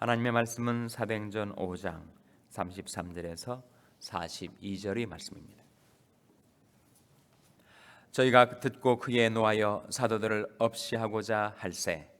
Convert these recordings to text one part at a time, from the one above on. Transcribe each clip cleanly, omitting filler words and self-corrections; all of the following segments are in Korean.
하나님의 말씀은 사도행전 5장 33절에서 42절의 말씀입니다. 저희가 듣고 크게 노하여 사도들을 없이하고자 할세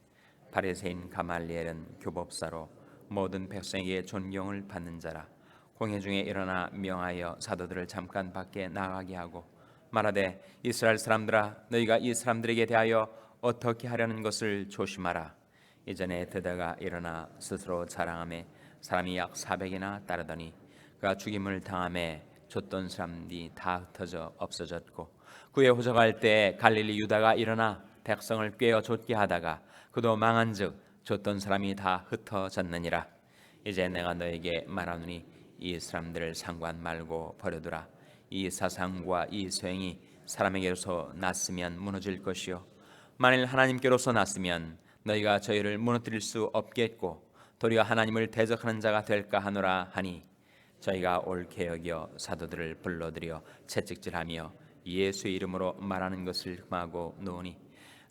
바리새인 가말리엘은 교법사로 모든 백성에게 존경을 받는 자라. 공회 중에 일어나 명하여 사도들을 잠깐 밖에 나가게 하고 말하되 이스라엘 사람들아 너희가 이 사람들에게 대하여 어떻게 하려는 것을 조심하라. 이전에 드다가 일어나 스스로 자랑하며 사람이 약 400이나 따르더니 그가 죽임을 당하며 줬던 사람들이 다 흩어져 없어졌고 그에 호적할 때 갈릴리 유다가 일어나 백성을 꿰어 쫓게 하다가 그도 망한즉 줬던 사람이 다 흩어졌느니라. 이제 내가 너에게 말하노니 이 사람들을 상관 말고 버려두라. 이 사상과 이 소행이 사람에게로서 났으면 무너질 것이요 만일 하나님께로서 났으면 너희가 저희를 무너뜨릴 수 없겠고 도리어 하나님을 대적하는 자가 될까 하노라 하니 저희가 옳게 여겨 사도들을 불러들여 채찍질하며 예수의 이름으로 말하는 것을 흠하고 노니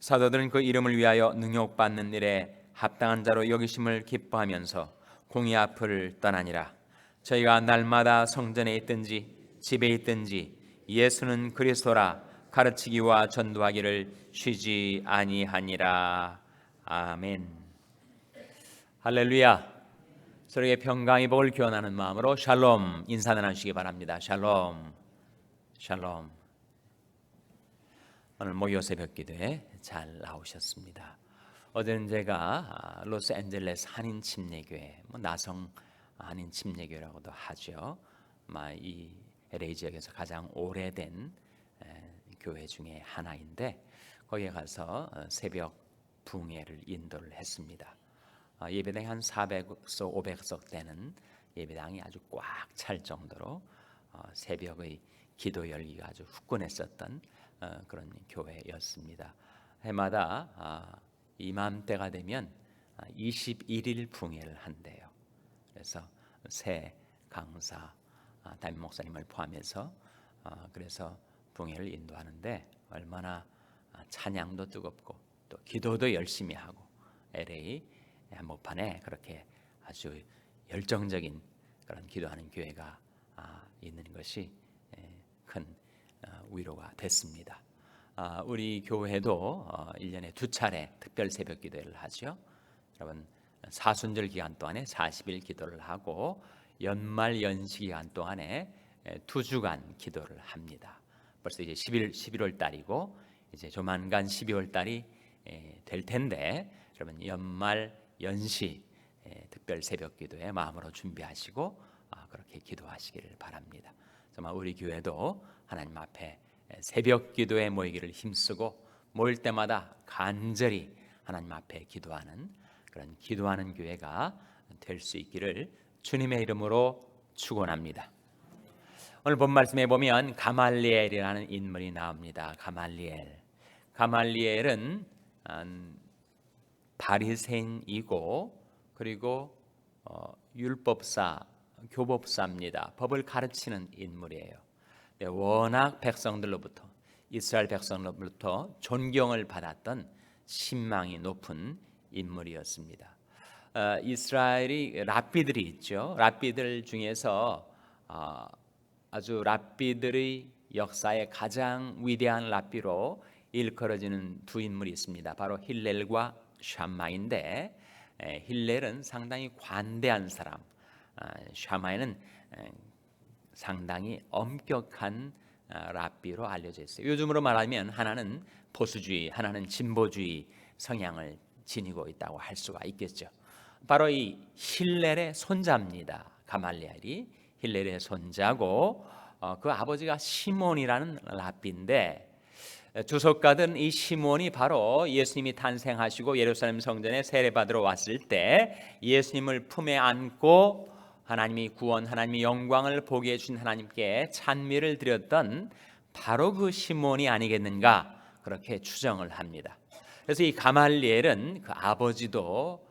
사도들은 그 이름을 위하여 능욕받는 일에 합당한 자로 여기심을 기뻐하면서 공의 앞을 떠나니라. 저희가 날마다 성전에 있든지 집에 있든지 예수는 그리스도라 가르치기와 전도하기를 쉬지 아니하니라. 아멘. 할렐루야. 서로에게 평강의 복을 기원하는 마음으로 샬롬 인사 나누시기 바랍니다. 샬롬. 샬롬. 오늘 목요 새벽 기도에 잘 나오셨습니다. 어제는 제가 로스앤젤레스 한인 침례교회, 나성 한인 침례교회라고도 하죠. 이 LA 지역에서 가장 오래된 교회 중에 하나인데 거기에 가서 새벽 붕회를 인도를 했습니다. 예배당이 한 400석, 500석 되는 예배당이 아주 꽉 찰 정도로 새벽의 기도 열기가 아주 후끈했었던 그런 교회였습니다. 해마다 이맘때가 되면 21일 붕회를 한대요. 그래서 새 강사 담임 목사님을 포함해서 그래서 붕회를 인도하는데 얼마나 찬양도 뜨겁고 또 기도도 열심히 하고 LA 한복판에 그렇게 아주 열정적인 그런 기도하는 교회가 있는 것이 큰 위로가 됐습니다. 우리 교회도 1년에 2차례 특별 새벽 기도를 하죠. 여러분 사순절 기간 동안에 40일 기도를 하고 연말 연시 기간 동안에 2주간 기도를 합니다. 벌써 이제 11월 달이고 이제 조만간 12월 달이 될 텐데 여러분 연말 연시 특별 새벽 기도에 마음으로 준비하시고 그렇게 기도하시기를 바랍니다. 정말 우리 교회도 하나님 앞에 새벽 기도에 모이기를 힘쓰고 모일 때마다 간절히 하나님 앞에 기도하는 그런 기도하는 교회가 될 수 있기를 주님의 이름으로 축원합니다. 오늘 본 말씀에 보면 가말리엘이라는 인물이 나옵니다. 가말리엘은 바리새인이고 그리고 율법사, 교법사입니다. 법을 가르치는 인물이에요. 워낙 백성들로부터 이스라엘 백성들로부터 존경을 받았던 신망이 높은 인물이었습니다. 이스라엘이 랍비들이 있죠. 랍비들 중에서 아주 랍비들의 역사의 가장 위대한 랍비로 일컬어지는 두 인물이 있습니다. 바로 힐렐과 샴마인데 힐렐은 상당히 관대한 사람, 샴마이는 상당히 엄격한 랍비로 알려져 있어요. 요즘으로 말하면 하나는 보수주의, 하나는 진보주의 성향을 지니고 있다고 할 수가 있겠죠. 바로 이 힐렐의 손자입니다. 가말리엘이 힐렐의 손자고 그 아버지가 시몬이라는 랍비인데 주석가든 이 시몬이 바로 예수님이 탄생하시고 예루살렘 성전에 세례받으러 왔을 때 예수님을 품에 안고 하나님이 구원, 하나님이 영광을 보게 해주신 하나님께 찬미를 드렸던 바로 그 시몬이 아니겠는가 그렇게 추정을 합니다. 그래서 이 가말리엘은 그 아버지도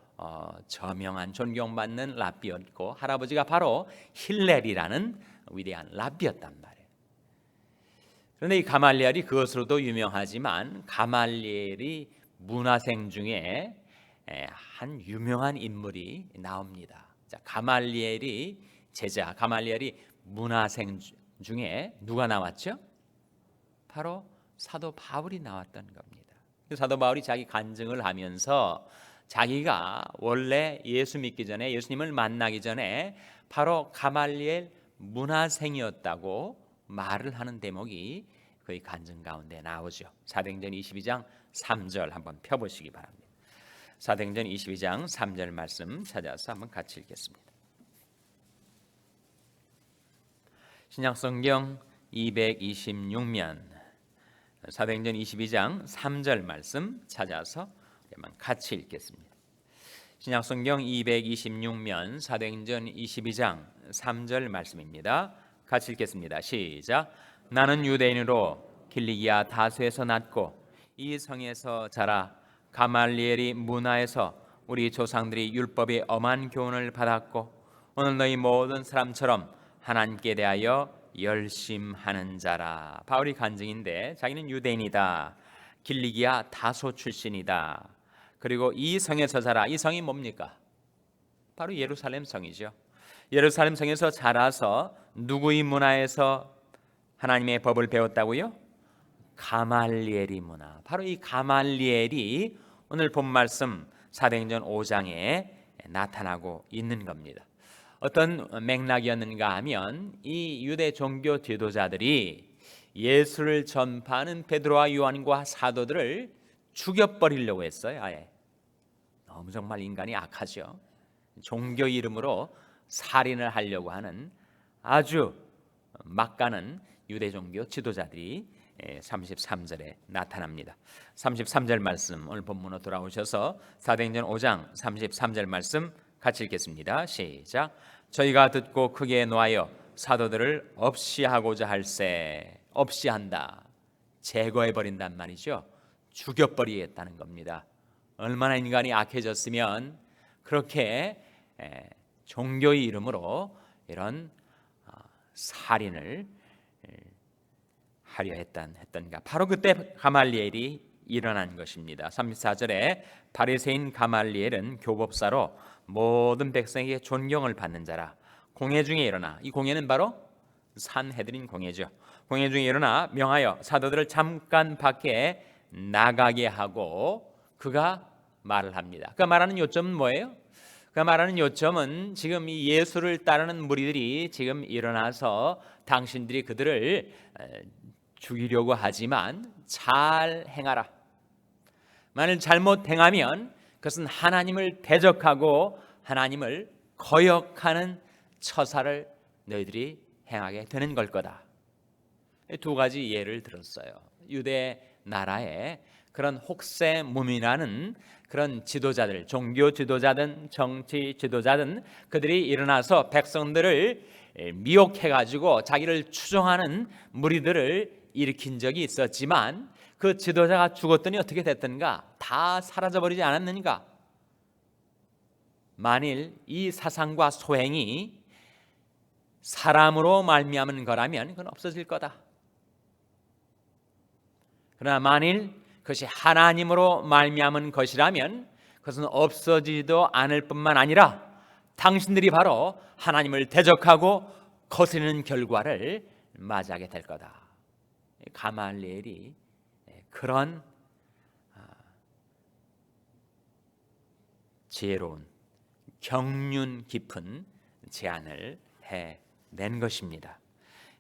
저명한 존경받는 랍비였고 할아버지가 바로 힐렐이라는 위대한 랍비였단 말이에요. 그런데 이 가말리엘이 그것으로도 유명하지만 가말리엘이 문화생 중에 한 유명한 인물이 나옵니다. 자, 가말리엘이 제자, 가말리엘이 문화생 중에 누가 나왔죠? 바로 사도 바울이 나왔던 겁니다. 사도 바울이 자기 간증을 하면서 자기가 원래 예수 믿기 전에, 예수님을 만나기 전에 바로 가말리엘 문화생이었다고 말을 하는 대목이 그의 간증 가운데 나오죠. 사도행전 22장 3절 한번 펴보시기 바랍니다. 사도행전 22장 3절 말씀 찾아서 한번 같이 읽겠습니다. 신약성경 226면 사도행전 22장 3절 말씀 찾아서 한번 같이 읽겠습니다. 신약성경 226면 사도행전 22장 3절 말씀입니다. 같이 읽겠습니다. 시작. 나는 유대인으로 길리기아 다소에서 났고 이 성에서 자라 가말리엘이 문화에서 우리 조상들이 율법의 엄한 교훈을 받았고 오늘 너희 모든 사람처럼 하나님께 대하여 열심하는 자라. 바울이 간증인데 자기는 유대인이다. 길리기아 다소 출신이다. 그리고 이 성에서 자라. 이 성이 뭡니까? 바로 예루살렘 성이죠. 예루살렘 성에서 자라서 누구의 문화에서 하나님의 법을 배웠다고요? 가말리엘이 문화. 바로 이 가말리엘이 오늘 본 말씀 사도행전 5장에 나타나고 있는 겁니다. 어떤 맥락이었는가 하면 이 유대 종교 지도자들이 예수를 전파하는 베드로와 요한과 사도들을 죽여버리려고 했어요. 아예 너무 정말 인간이 악하죠. 종교 이름으로 살인을 하려고 하는 아주 막가는 유대 종교 지도자들이 33절에 나타납니다. 33절 말씀 오늘 본문으로 돌아오셔서 사도행전 5장 33절 말씀 같이 읽겠습니다. 시작. 저희가 듣고 크게 노하여 사도들을 없이 하고자 할세. 없이 한다. 제거해 버린단 말이죠. 죽여버리겠다는 겁니다. 얼마나 인간이 악해졌으면 그렇게 종교의 이름으로 이런 살인을 하려 했던가. 바로 그때 가말리엘이 일어난 것입니다. 34절에 바리새인 가말리엘은 교법사로 모든 백성에게 존경을 받는 자라. 공회 중에 일어나, 이 공회는 바로 산헤드린 공회죠. 공회 중에 일어나 명하여 사도들을 잠깐 밖에 나가게 하고 그가 말을 합니다. 그가 말하는 요점은 뭐예요? 그가 말하는 요점은 지금 이 예수를 따르는 무리들이 지금 일어나서 당신들이 그들을 죽이려고 하지만 잘 행하라. 만일 잘못 행하면 그것은 하나님을 대적하고 하나님을 거역하는 처사를 너희들이 행하게 되는 걸 거다. 두 가지 예를 들었어요. 유대 나라에 그런 혹세무민하는 그런 지도자들, 종교 지도자든 정치 지도자든 그들이 일어나서 백성들을 미혹해가지고 자기를 추종하는 무리들을 일으킨 적이 있었지만 그 지도자가 죽었더니 어떻게 됐던가? 다 사라져버리지 않았는가? 만일 이 사상과 소행이 사람으로 말미암은 거라면 그건 없어질 거다. 그러나 만일 그것이 하나님으로 말미암은 것이라면 그것은 없어지지도 않을 뿐만 아니라 당신들이 바로 하나님을 대적하고 거스르는 결과를 맞이하게 될 거다. 가말리엘이 그런 지혜로운 경륜 깊은 제안을 해낸 것입니다.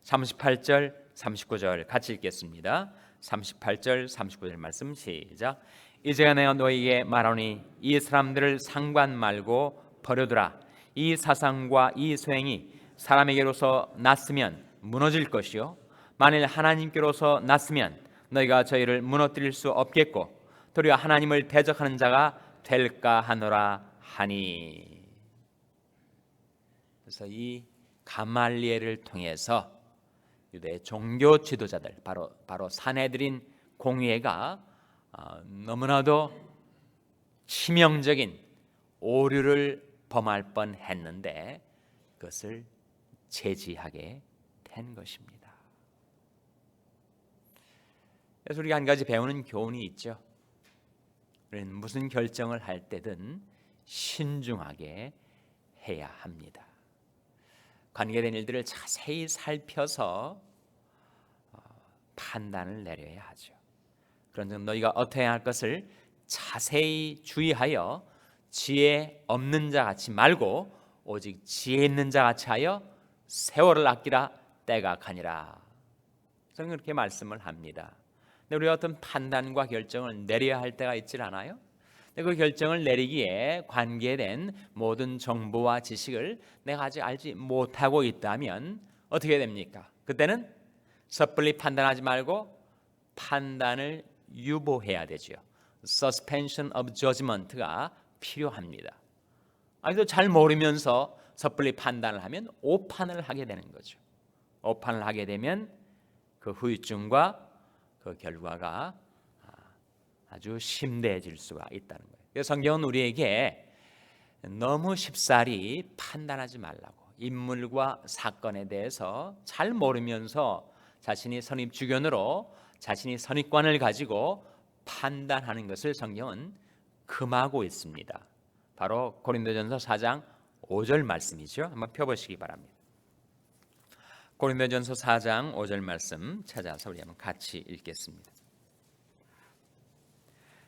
38절 39절 같이 읽겠습니다. 38절 39절 말씀 시작. 이제야 내가 너희에게 말하노니 이 사람들을 상관 말고 버려두라. 이 사상과 이 소행이 사람에게로서 났으면 무너질 것이요 만일 하나님께로서 났으면 너희가 저희를 무너뜨릴 수 없겠고 도리어 하나님을 대적하는 자가 될까 하노라 하니. 그래서 이 가말리엘을 통해서 유대 종교 지도자들 바로 산헤드린 공회가 너무나도 치명적인 오류를 범할 뻔했는데 그것을 제지하게 된 것입니다. 그래서 우리가 한 가지 배우는 교훈이 있죠. 우리는 무슨 결정을 할 때든 신중하게 해야 합니다. 관계된 일들을 자세히 살펴서 판단을 내려야 하죠. 그런 점 너희가 어떻게 할 것을 자세히 주의하여 지혜 없는 자 같이 말고 오직 지혜 있는 자 같이 하여 세월을 아끼라. 때가 가니라. 저는 그렇게 말씀을 합니다. 근데 우리가 어떤 판단과 결정을 내려야 할 때가 있질 않아요? 근데 그 결정을 내리기에 관계된 모든 정보와 지식을 내가 아직 알지 못하고 있다면 어떻게 됩니까? 그때는 섣불리 판단하지 말고 판단을 유보해야 되죠. Suspension of judgment가 필요합니다. 아직도 잘 모르면서 섣불리 판단을 하면 오판을 하게 되는 거죠. 오판을 하게 되면 그 후유증과 그 결과가 아주 심대해질 수가 있다는 거예요. 그래서 성경은 우리에게 너무 쉽사리 판단하지 말라고, 인물과 사건에 대해서 잘 모르면서 자신이 선입주견으로 자신이 선입관을 가지고 판단하는 것을 성경은 금하고 있습니다. 바로 고린도전서 4장 5절 말씀이죠. 한번 펴보시기 바랍니다. 고린도전서 4장 5절 말씀 찾아서 우리 한번 같이 읽겠습니다.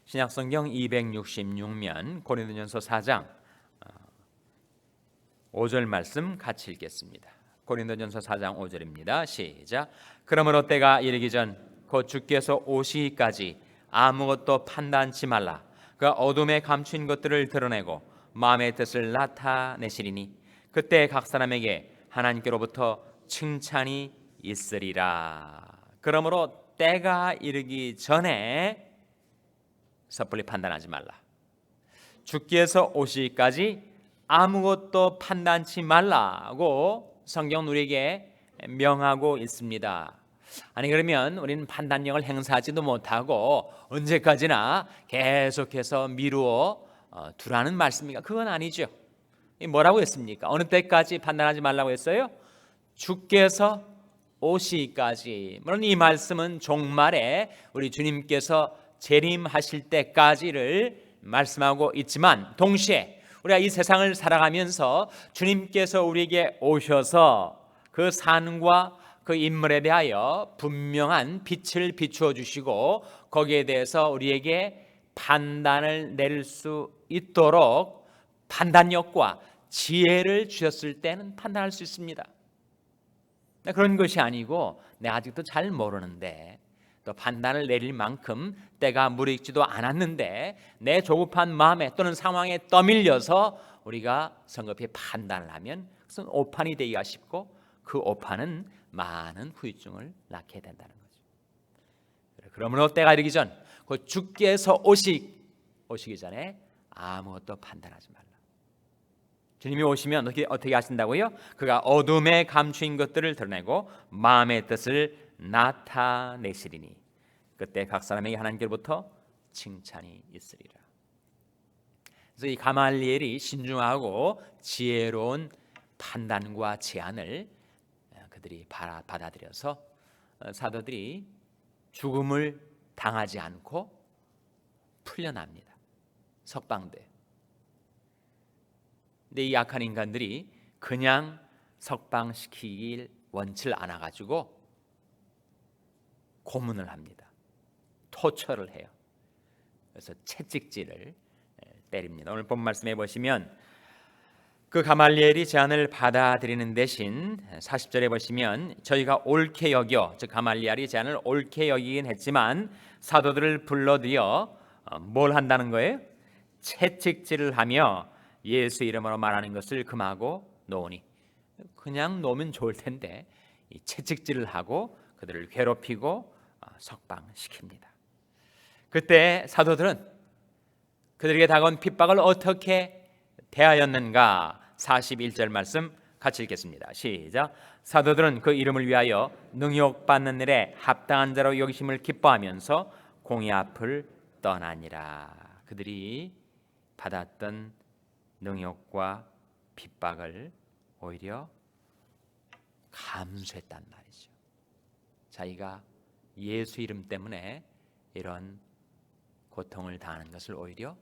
신약성경 266면 고린도전서 4장 5절 말씀 같이 읽겠습니다. 고린도전서 4장 5절입니다. 시작. 그러므로 때가 이르기 전 곧 주께서 오시기까지 아무것도 판단치 말라. 그가 어둠에 감춘 것들을 드러내고 마음의 뜻을 나타내시리니 그때 각 사람에게 하나님께로부터 칭찬이 있으리라. 그러므로 때가 이르기 전에 섣불리 판단하지 말라. 주께서 오시기까지 아무것도 판단치 말라고 성경은 우리에게 명하고 있습니다. 아니 그러면 우리는 판단력을 행사하지도 못하고 언제까지나 계속해서 미루어 두라는 말씀입니까? 그건 아니죠. 뭐라고 했습니까? 어느 때까지 판단하지 말라고 했어요? 주께서 오시기까지. 물론 이 말씀은 종말에 우리 주님께서 재림하실 때까지를 말씀하고 있지만 동시에 우리가 이 세상을 살아가면서 주님께서 우리에게 오셔서 그 산과 그 인물에 대하여 분명한 빛을 비추어 주시고 거기에 대해서 우리에게 판단을 내릴 수 있도록 판단력과 지혜를 주셨을 때는 판단할 수 있습니다. 그런 것이 아니고 내가 아직도 잘 모르는데 또 판단을 내릴 만큼 때가 무르익지도 않았는데 내 조급한 마음에 또는 상황에 떠밀려서 우리가 성급히 판단을 하면 그것은 오판이 되기가 쉽고 그 오판은 많은 후유증을 낳게 된다는 거죠. 그러므로 때가 이르기 전 곧 주께서 오시기 전에 아무것도 판단하지 말라. 주님이 오시면 어떻게 하신다고요? 그가 어둠에 감추인 것들을 드러내고 마음의 뜻을 나타내시리니 그때 각 사람에게 하나님께로부터 칭찬이 있으리라. 그래서 이 가말리엘이 신중하고 지혜로운 판단과 제안을 그들이 받아들여서 사도들이 죽음을 당하지 않고 풀려납니다. 석방돼. 근데 이 악한 인간들이 그냥 석방시키길 원치를 않아 가지고 고문을 합니다. 토처를 해요. 그래서 채찍질을 때립니다. 오늘 본 말씀해 보시면 그 가말리엘이 제안을 받아들이는 대신 40절에 보시면 저희가 옳게 여겨, 즉 가말리엘이 제안을 옳게 여기긴 했지만 사도들을 불러들여 뭘 한다는 거예요? 채찍질을 하며 예수 이름으로 말하는 것을 금하고 놓으니. 그냥 놓으면 좋을 텐데 이 채찍질을 하고 그들을 괴롭히고 석방시킵니다. 그때 사도들은 그들에게 다가온 핍박을 어떻게 대하였는가? 41절 말씀 같이 읽겠습니다. 시작. 사도들은 그 이름을 위하여 능욕받는 일에 합당한 자로 여기심을 기뻐하면서 공의 앞을 떠나니라. 그들이 받았던 능욕과 핍박을 오히려 감수했단 말이죠. 자기가 예수 이름 때문에 이런 고통을 당하는 것을 오히려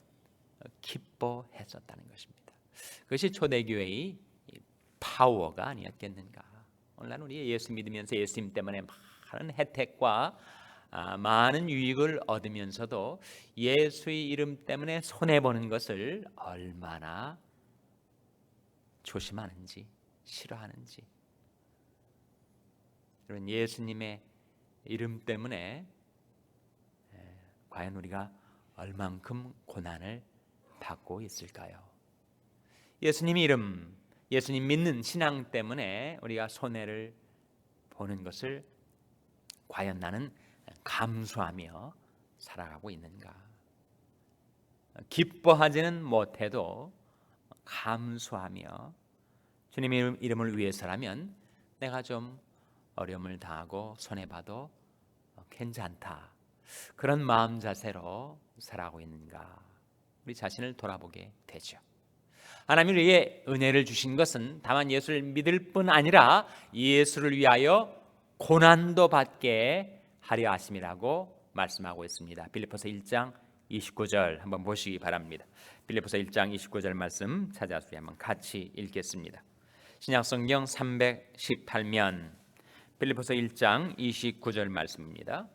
기뻐했었다는 것입니다. 그것이 초대교회의 파워가 아니었겠는가. 오늘날 우리 예수 믿으면서 예수님 때문에 많은 혜택과 많은 유익을 얻으면서도 예수의 이름 때문에 손해보는 것을 얼마나 조심하는지 싫어하는지. 여러분, 예수님의 이름 때문에 과연 우리가 얼만큼 고난을 받고 있을까요? 예수님 이름, 예수님 믿는 신앙 때문에 우리가 손해를 보는 것을 과연 나는 감수하며 살아가고 있는가? 기뻐하지는 못해도 감수하며 주님의 이름을 위해서라면 내가 좀 어려움을 당하고 손해봐도 괜찮다, 그런 마음 자세로 살아가고 있는가? 우리 자신을 돌아보게 되죠. 하나님이 우리에게 은혜를 주신 것은 다만 예수를 믿을 뿐 아니라 예수를 위하여 고난도 받게 하려 하심이라고 말씀하고 있습니다. 빌립보서 1장 29절 한번 보시기 바랍니다. 빌립보서 1장 29절 말씀 찾아서 한번 같이 읽겠습니다. 신약성경 318면 빌립보서 1장 29절 말씀입니다.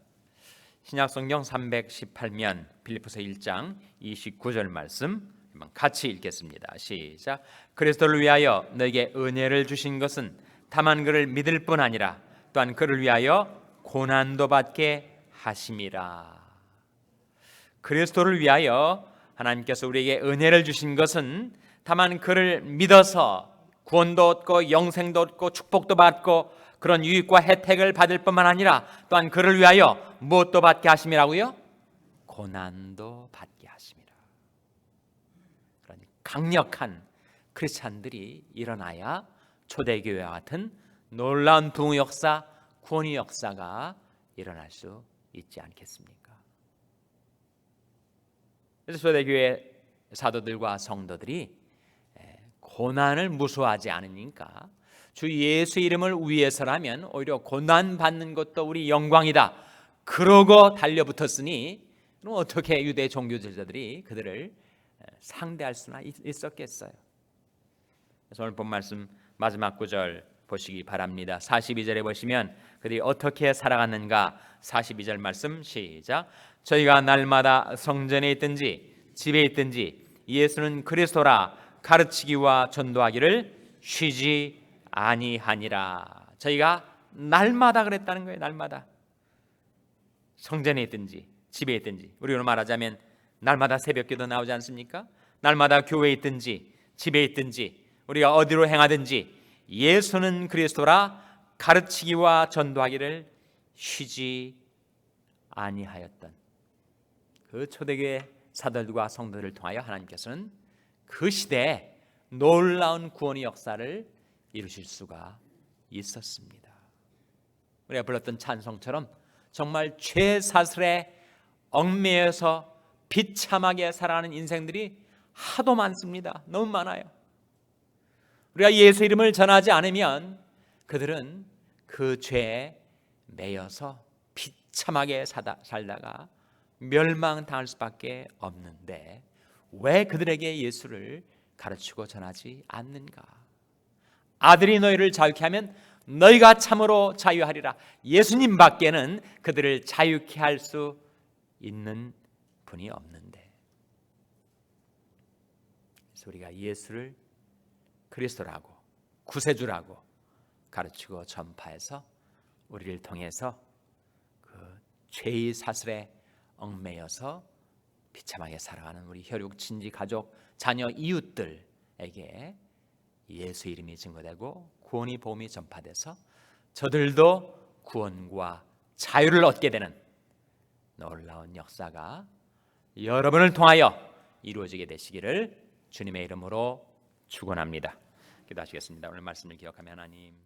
신약성경 318면 빌립보서 1장 29절 말씀 같이 읽겠습니다. 시작. 그리스도를 위하여 너에게 은혜를 주신 것은 다만 그를 믿을 뿐 아니라 또한 그를 위하여 고난도 받게 하심이라. 그리스도를 위하여 하나님께서 우리에게 은혜를 주신 것은 다만 그를 믿어서 구원도 얻고 영생도 얻고 축복도 받고 그런 유익과 혜택을 받을 뿐만 아니라 또한 그를 위하여 무엇도 받게 하심이라고요? 고난도 받게 하심이라. 그러니 강력한 크리스찬들이 일어나야 초대교회와 같은 놀라운 부흥 역사, 구원의 역사가 일어날 수 있지 않겠습니까? 그래서 초대교회 사도들과 성도들이 고난을 무서워하지 않으니까 주 예수 이름을 위해서라면 오히려 고난 받는 것도 우리 영광이다, 그러고 달려붙었으니 어떻게 유대 종교제자들이 그들을 상대할 수나 있었겠어요? 그래서 오늘 본 말씀 마지막 구절 보시기 바랍니다. 42절에 보시면 그들이 어떻게 살아갔는가. 42절 말씀 시작. 저희가 날마다 성전에 있든지 집에 있든지 예수는 그리스도라 가르치기와 전도하기를 쉬지 아니하니라. 저희가 날마다 그랬다는 거예요. 날마다 성전에 있든지 집에 있든지, 우리로 말하자면 날마다 새벽기도 나오지 않습니까? 날마다 교회에 있든지 집에 있든지 우리가 어디로 행하든지 예수는 그리스도라 가르치기와 전도하기를 쉬지 아니하였던 그 초대교회 사도들과 성도들을 통하여 하나님께서는 그 시대에 놀라운 구원의 역사를 이루실 수가 있었습니다. 우리가 불렀던 찬송처럼 정말 죄사슬에 얽매여서 비참하게 살아가는 인생들이 하도 많습니다. 너무 많아요. 우리가 예수 이름을 전하지 않으면 그들은 그 죄에 매여서 비참하게 살다가 멸망당할 수밖에 없는데 왜 그들에게 예수를 가르치고 전하지 않는가? 아들이 너희를 자유케 하면 너희가 참으로 자유하리라. 예수님 밖에는 그들을 자유케 할 수 있는 분이 없는데, 그래서 우리가 예수를 그리스도라고 구세주라고 가르치고 전파해서 우리를 통해서 그 죄의 사슬에 얽매여서 비참하게 살아가는 우리 혈육, 친지, 가족, 자녀, 이웃들에게 예수 이름이 증거되고 구원의 복음이 전파돼서 저들도 구원과 자유를 얻게 되는 놀라운 역사가 여러분을 통하여 이루어지게 되시기를 주님의 이름으로 축원합니다. 기도하시겠습니다. 오늘 말씀을 기억하며 하나님,